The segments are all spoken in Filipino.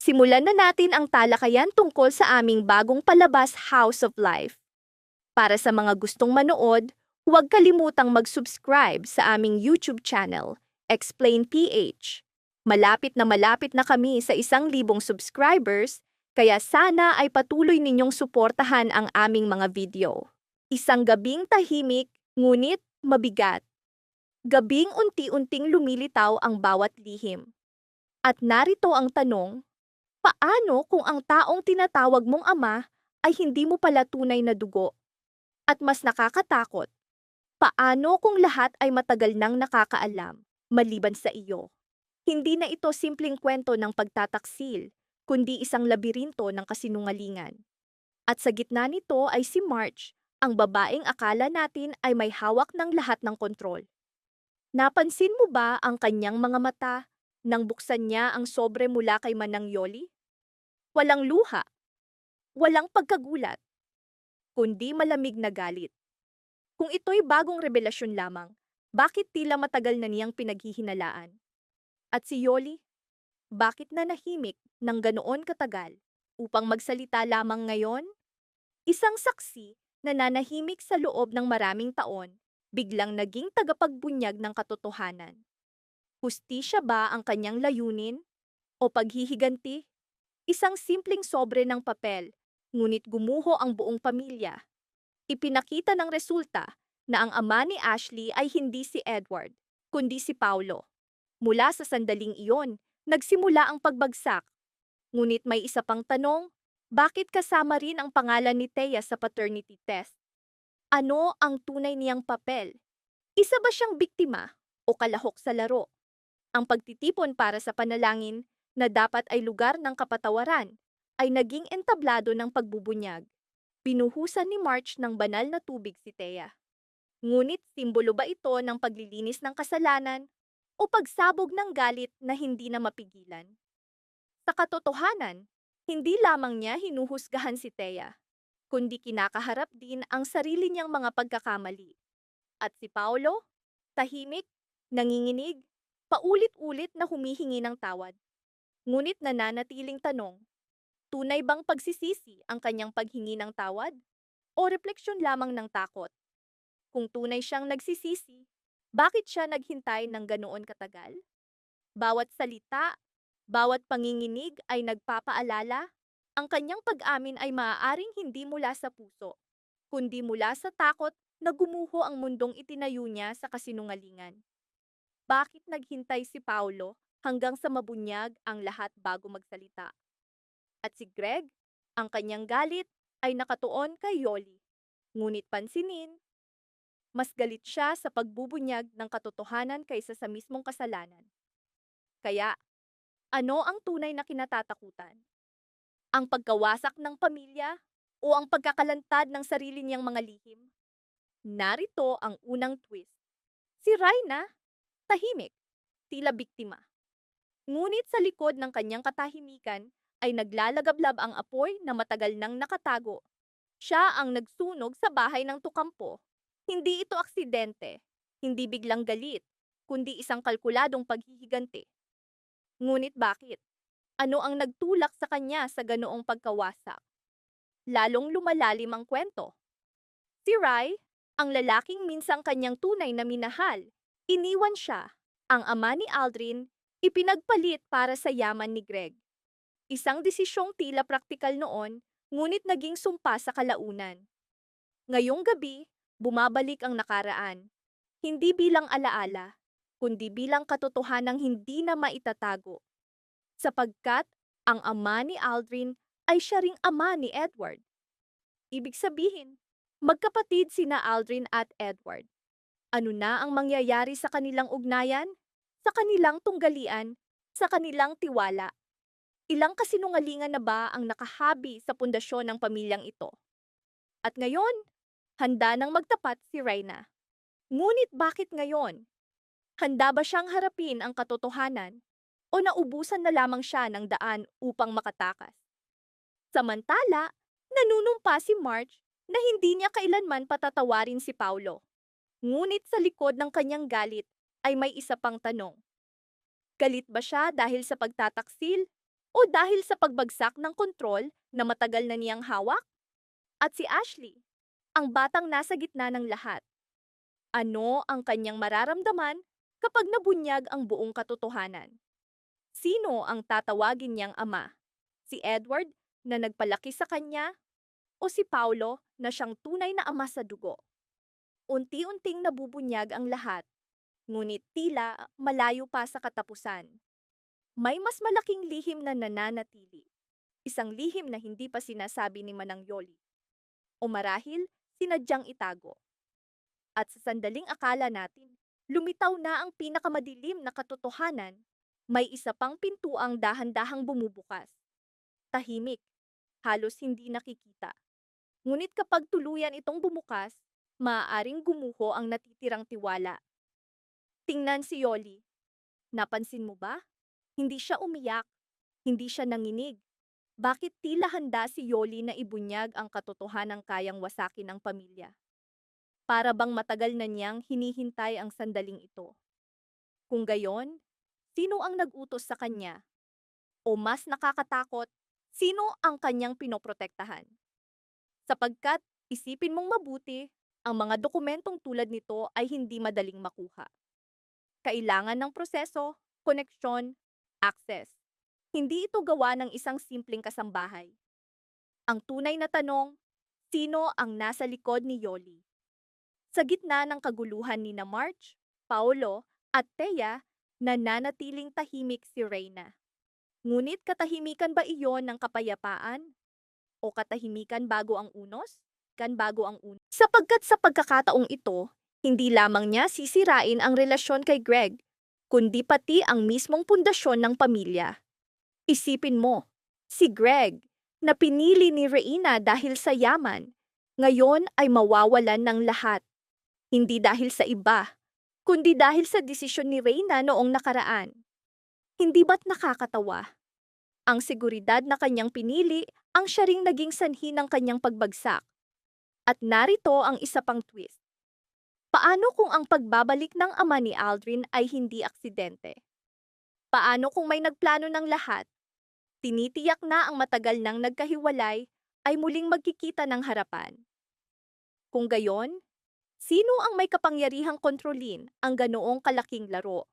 Simulan na natin ang talakayan tungkol sa aming bagong palabas, House of Life. Para sa mga gustong manood, huwag kalimutang mag-subscribe sa aming YouTube channel, Explain PH. Malapit na kami sa 1,000 subscribers, kaya sana ay patuloy ninyong suportahan ang aming mga video. Isang gabing tahimik, ngunit mabigat. Gabing unti-unting lumilitaw ang bawat lihim. At narito ang tanong, paano kung ang taong tinatawag mong ama ay hindi mo pala tunay na dugo? At mas nakakatakot, paano kung lahat ay matagal nang nakakaalam, maliban sa iyo? Hindi na ito simpleng kwento ng pagtataksil, kundi isang labirinto ng kasinungalingan. At sa gitna nito ay si March, ang babaeng akala natin ay may hawak ng lahat ng kontrol. Napansin mo ba ang kanyang mga mata nang buksan niya ang sobre mula kay Manang Yoli? Walang luha, walang pagkagulat, kundi malamig na galit. Kung ito'y bagong revelasyon lamang, bakit tila matagal na niyang pinaghihinalaan? At si Yoli, bakit nanahimik ng ganoon katagal upang magsalita lamang ngayon? Isang saksi na nanahimik sa loob ng maraming taon, biglang naging tagapagbunyag ng katotohanan. Hustisya ba ang kanyang layunin? O paghihiganti? Isang simpleng sobre ng papel, ngunit gumuho ang buong pamilya. Ipinakita ng resulta na ang ama ni Ashley ay hindi si Edward, kundi si Paulo. Mula sa sandaling iyon, nagsimula ang pagbagsak. Ngunit may isa pang tanong, bakit kasama rin ang pangalan ni Thea sa paternity test? Ano ang tunay niyang papel? Isa ba siyang biktima o kalahok sa laro? Ang pagtitipon para sa panalangin na dapat ay lugar ng kapatawaran ay naging entablado ng pagbubunyag. Binuhusan ni March ng banal na tubig si Thea. Ngunit simbolo ba ito ng paglilinis ng kasalanan o pagsabog ng galit na hindi na mapigilan? Sa katotohanan, hindi lamang niya hinuhusgahan si Thea, kundi kinakaharap din ang sarili niyang mga pagkakamali. At si Paulo, tahimik, nanginginig, paulit-ulit na humihingi ng tawad. Ngunit nananatiling tanong, tunay bang pagsisisi ang kanyang paghingi ng tawad? O refleksyon lamang ng takot? Kung tunay siyang nagsisisi, bakit siya naghintay ng ganoon katagal? Bawat salita, bawat panginginig ay nagpapaalala, ang kanyang pag-amin ay maaaring hindi mula sa puso, kundi mula sa takot na gumuho ang mundong itinayo niya sa kasinungalingan. Bakit naghintay si Paulo hanggang sa mabunyag ang lahat bago magsalita? At si Greg, ang kanyang galit ay nakatuon kay Yoli. Ngunit pansinin, mas galit siya sa pagbubunyag ng katotohanan kaysa sa mismong kasalanan. Kaya, ano ang tunay na kinatatakutan? Ang pagkawasak ng pamilya o ang pagkakalantad ng sarili niyang mga lihim? Narito ang unang twist. Si Rhina, tahimik, tila biktima. Ngunit sa likod ng kanyang katahimikan ay naglalagablab ang apoy na matagal nang nakatago. Siya ang nagsunog sa bahay ng tukampo. Hindi ito aksidente, hindi biglang galit, kundi isang kalkuladong paghihiganti. Ngunit bakit? Ano ang nagtulak sa kanya sa ganoong pagkawasak? Lalong lumalalim ang kwento. Si Rai, ang lalaking minsang kanyang tunay na minahal, iniwan siya. Ang ama ni Aldrin, ipinagpalit para sa yaman ni Greg. Isang desisyong tila praktikal noon, ngunit naging sumpa sa kalaunan. Ngayong gabi, bumabalik ang nakaraan. Hindi bilang alaala, kundi bilang katotohanang hindi na maitatago. Sapagkat ang ama ni Aldrin ay siya ring ama ni Edward. Ibig sabihin, magkapatid sina Aldrin at Edward. Ano na ang mangyayari sa kanilang ugnayan? Sa kanilang tunggalian? Sa kanilang tiwala? Ilang kasinungalingan na ba ang nakahabi sa pundasyon ng pamilyang ito? At ngayon, handa nang magtapat si Reyna. Ngunit bakit ngayon? Handa ba siyang harapin ang katotohanan? O naubusan na lamang siya ng daan upang makatakas? Samantala, nanunumpa si March na hindi niya kailanman patatawarin si Paulo. Ngunit sa likod ng kanyang galit ay may isa pang tanong. Galit ba siya dahil sa pagtataksil? O dahil sa pagbagsak ng kontrol na matagal na niyang hawak? At si Ashley, ang batang nasa gitna ng lahat. Ano ang kanyang mararamdaman kapag nabunyag ang buong katotohanan? Sino ang tatawagin niyang ama? Si Edward na nagpalaki sa kanya o si Paulo na siyang tunay na ama sa dugo? Unti-unting nabubunyag ang lahat, ngunit tila malayo pa sa katapusan. May mas malaking lihim na nananatili. Isang lihim na hindi pa sinasabi ni Manang Yoli. O marahil, sinadyang itago. At sa sandaling akala natin, lumitaw na ang pinakamadilim na katotohanan, may isa pang pintuang dahan-dahang bumubukas. Tahimik, halos hindi nakikita. Ngunit kapag tuluyan itong bumukas, maaaring gumuho ang natitirang tiwala. Tingnan si Yoli. Napansin mo ba? Hindi siya umiyak, hindi siya nanginig. Bakit tila handa si Yoli na ibunyag ang katotohanang kayang wasakin ng pamilya? Para bang matagal na niyang hinihintay ang sandaling ito. Kung gayon, sino ang nag-utos sa kanya? O mas nakakatakot, sino ang kanyang pinoprotektahan? Sapagkat, isipin mong mabuti, ang mga dokumentong tulad nito ay hindi madaling makuha. Kailangan ng proseso, koneksyon, access. Hindi ito gawa ng isang simpleng kasambahay. Ang tunay na tanong, sino ang nasa likod ni Yoli? Sa gitna ng kaguluhan ni na March, Paulo, at Thea, nananatiling tahimik si Reyna. Ngunit katahimikan ba iyon ng kapayapaan? O katahimikan bago ang unos? Sapagkat sa pagkakataong ito, hindi lamang niya sisirain ang relasyon kay Greg, kundi pati ang mismong pundasyon ng pamilya. Isipin mo, si Greg, na pinili ni Reyna dahil sa yaman, ngayon ay mawawalan ng lahat. Hindi dahil sa iba, kundi dahil sa desisyon ni Reyna noong nakaraan. Hindi ba't nakakatawa? Ang seguridad na kanyang pinili ang siya ring naging sanhi ng kanyang pagbagsak. At narito ang isa pang twist. Paano kung ang pagbabalik ng ama ni Aldrin ay hindi aksidente? Paano kung may nagplano ng lahat? Tinitiyak na ang matagal nang nagkahiwalay ay muling magkikita ng harapan. Kung gayon, sino ang may kapangyarihang kontrolin ang ganoong kalaking laro?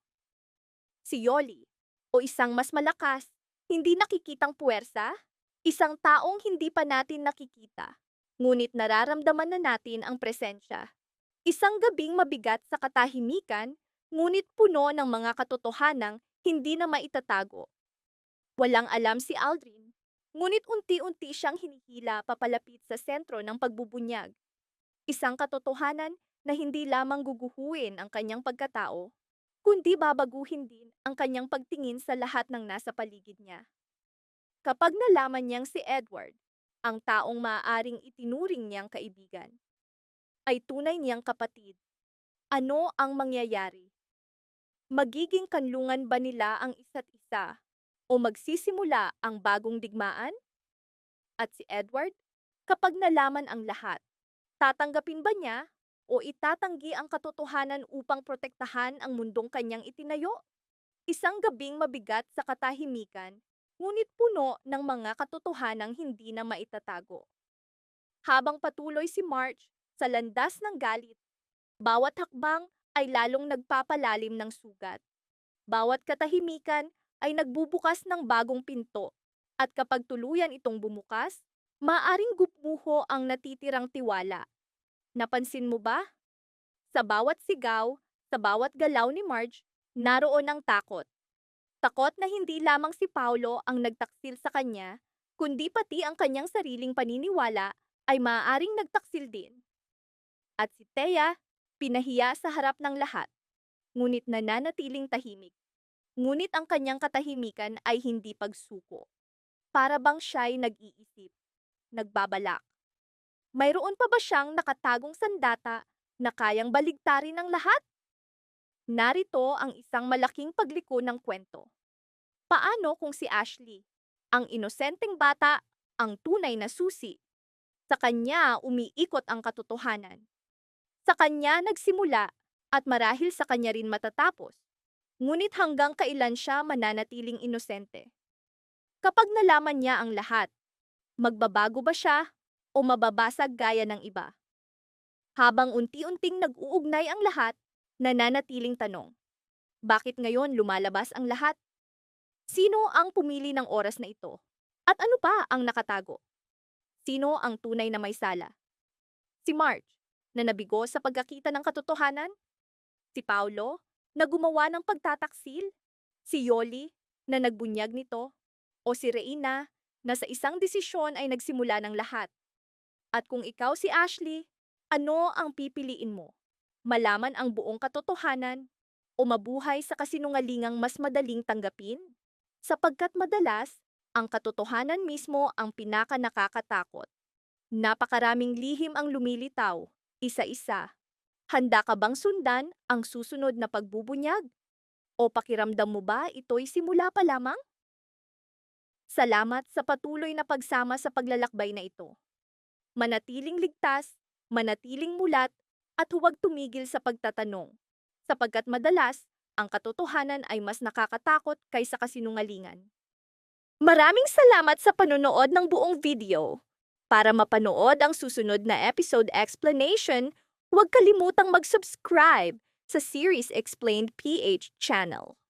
Si Yoli, o isang mas malakas, hindi nakikitang puwersa? Isang taong hindi pa natin nakikita, ngunit nararamdaman na natin ang presensya. Isang gabing mabigat sa katahimikan, ngunit puno ng mga katotohanang hindi na maitatago. Walang alam si Aldrin, ngunit unti-unti siyang hinihila papalapit sa sentro ng pagbubunyag. Isang katotohanan na hindi lamang guguhuin ang kanyang pagkatao, kundi babaguhin din ang kanyang pagtingin sa lahat ng nasa paligid niya. Kapag nalaman niyang si Edward, ang taong maaaring itinuring niyang kaibigan, ay tunay niyang kapatid, ano ang mangyayari? Magiging kanlungan ba nila ang isa't isa o magsisimula ang bagong digmaan? At si Edward, kapag nalaman ang lahat, tatanggapin ba niya o itatanggi ang katotohanan upang protektahan ang mundong kanyang itinayo? Isang gabing mabigat sa katahimikan, ngunit puno ng mga katotohanang hindi na maitatago. Habang patuloy si March sa landas ng galit, bawat hakbang ay lalong nagpapalalim ng sugat. Bawat katahimikan ay nagbubukas ng bagong pinto, at kapag tuluyan itong bumukas, maaring gumuho ang natitirang tiwala. Napansin mo ba? Sa bawat sigaw, sa bawat galaw ni Marge, naroon ang takot. Takot na hindi lamang si Paulo ang nagtaksil sa kanya, kundi pati ang kanyang sariling paniniwala ay maaaring nagtaksil din. At si Thea, pinahiya sa harap ng lahat, ngunit nananatiling tahimik. Ngunit ang kanyang katahimikan ay hindi pagsuko. Para bang siya'y nag-iisip, nagbabalak. Mayroon pa ba siyang nakatagong sandata na kayang baligtarin ng lahat? Narito ang isang malaking pagliko ng kwento. Paano kung si Ashley, ang inosenteng bata, ang tunay na susi? Sa kanya umiikot ang katotohanan. Sa kanya nagsimula at marahil sa kanya rin matatapos. Ngunit hanggang kailan siya mananatiling inosente? Kapag nalaman niya ang lahat, magbabago ba siya o mababasag gaya ng iba? Habang unti-unting nag-uugnay ang lahat, nananatiling tanong, bakit ngayon lumalabas ang lahat? Sino ang pumili ng oras na ito? At ano pa ang nakatago? Sino ang tunay na may sala? Si Marge, na nabigo sa pagkakita ng katotohanan? Si Paulo, na gumawa ng pagtataksil? Si Yoli, na nagbunyag nito? O si Reina, na sa isang desisyon ay nagsimula ng lahat? At kung ikaw si Ashley, ano ang pipiliin mo? Malaman ang buong katotohanan o mabuhay sa kasinungalingang mas madaling tanggapin? Sapagkat madalas, ang katotohanan mismo ang pinaka-nakakatakot. Napakaraming lihim ang lumilitaw, isa-isa. Handa ka bang sundan ang susunod na pagbubunyag? O pakiramdam mo ba ito'y simula pa lamang? Salamat sa patuloy na pagsama sa paglalakbay na ito. Manatiling ligtas, manatiling mulat, at huwag tumigil sa pagtatanong. Sapagkat madalas, ang katotohanan ay mas nakakatakot kaysa kasinungalingan. Maraming salamat sa panonood ng buong video. Para mapanood ang susunod na episode explanation, huwag kalimutang mag-subscribe sa Series Explained PH channel.